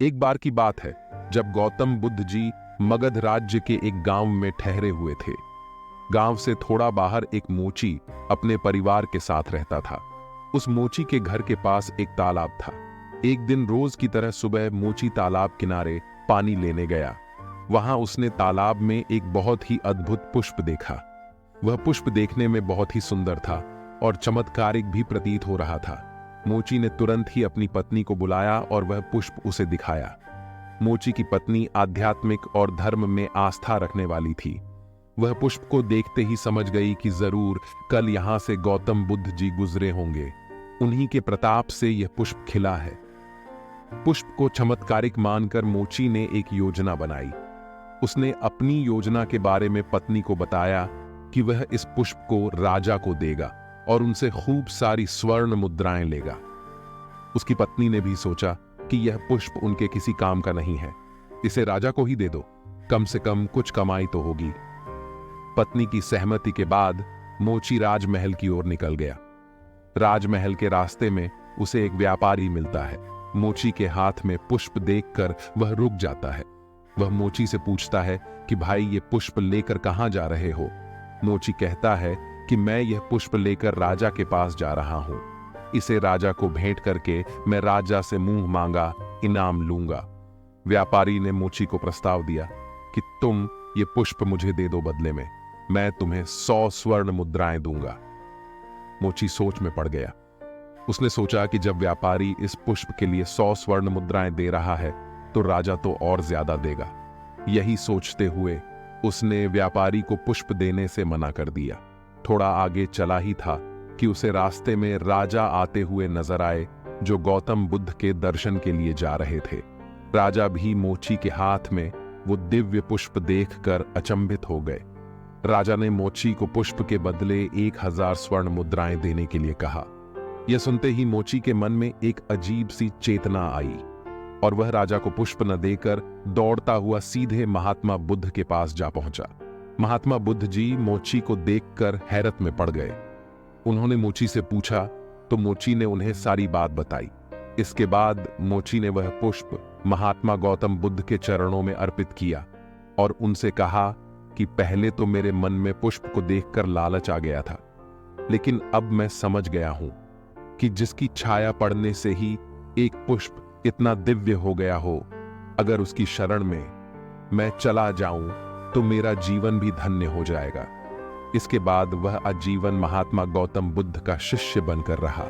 एक बार की बात है जब गौतम बुद्ध जी मगध राज्य के एक गांव में ठहरे हुए थे। गांव से थोड़ा बाहर एक मोची अपने परिवार के साथ रहता था। उस मोची के घर के पास एक तालाब था। एक दिन रोज की तरह सुबह मोची तालाब किनारे पानी लेने गया। वहां उसने तालाब में एक बहुत ही अद्भुत पुष्प देखा। वह पुष्प देखने में बहुत ही सुंदर था और चमत्कारिक भी प्रतीत हो रहा था। मोची ने तुरंत ही अपनी पत्नी को बुलाया और वह पुष्प उसे दिखाया। मोची की पत्नी आध्यात्मिक और धर्म में आस्था रखने वाली थी। वह पुष्प को देखते ही समझ गई कि जरूर कल यहां से गौतम बुद्ध जी गुजरे होंगे। उन्हीं के प्रताप से यह पुष्प खिला है। पुष्प को चमत्कारिक मानकर मोची ने एक योजना बनाई। उसने अपनी योजना के बारे में पत्नी को बताया कि वह इस पुष्प को राजा को देगा और उनसे खूब सारी स्वर्ण मुद्राएं लेगा। उसकी पत्नी ने भी सोचा कि यह पुष्प उनके किसी काम का नहीं है, इसे राजा को ही दे दो, कम से कम कुछ कमाई तो होगी। पत्नी की सहमति के बाद मोची राजमहल की ओर निकल गया। राजमहल के रास्ते में उसे एक व्यापारी मिलता है। मोची के हाथ में पुष्प देखकर वह रुक जाता है। वह मोची से पूछता है कि भाई ये पुष्प लेकर कहां जा रहे हो। मोची कहता है कि मैं यह पुष्प लेकर राजा के पास जा रहा हूं। इसे राजा को भेंट करके मैं राजा से मुंह मांगा इनाम लूंगा। व्यापारी ने मोची को प्रस्ताव दिया कि तुम ये पुष्प मुझे दे दो, बदले में मैं तुम्हें 100 स्वर्ण मुद्राएं दूंगा। मोची सोच में पड़ गया। उसने सोचा कि जब व्यापारी इस पुष्प के लिए 100 स्वर्ण मुद्राएं दे रहा है तो राजा तो और ज्यादा देगा। यही सोचते हुए उसने व्यापारी को पुष्प देने से मना कर दिया। थोड़ा आगे चला ही था कि उसे रास्ते में राजा आते हुए नजर आए, जो गौतम बुद्ध के दर्शन के लिए जा रहे थे। राजा भी मोची के हाथ में वो दिव्य पुष्प देखकर अचंभित हो गए। राजा ने मोची को पुष्प के बदले 1000 स्वर्ण मुद्राएं देने के लिए कहा। यह सुनते ही मोची के मन में एक अजीब सी चेतना आई और वह राजा को पुष्प न देकर दौड़ता हुआ सीधे महात्मा बुद्ध के पास जा पहुंचा। महात्मा बुद्ध जी मोची को देखकर हैरत में पड़ गए। उन्होंने मोची से पूछा तो मोची ने उन्हें सारी बात बताई। इसके बाद मोची ने वह पुष्प महात्मा गौतम बुद्ध के चरणों में अर्पित किया और उनसे कहा कि पहले तो मेरे मन में पुष्प को देखकर लालच आ गया था, लेकिन अब मैं समझ गया हूं कि जिसकी छाया पड़ने से ही एक पुष्प इतना दिव्य हो गया हो, अगर उसकी शरण में मैं चला जाऊं तो मेरा जीवन भी धन्य हो जाएगा। इसके बाद वह आजीवन महात्मा गौतम बुद्ध का शिष्य बनकर रहा।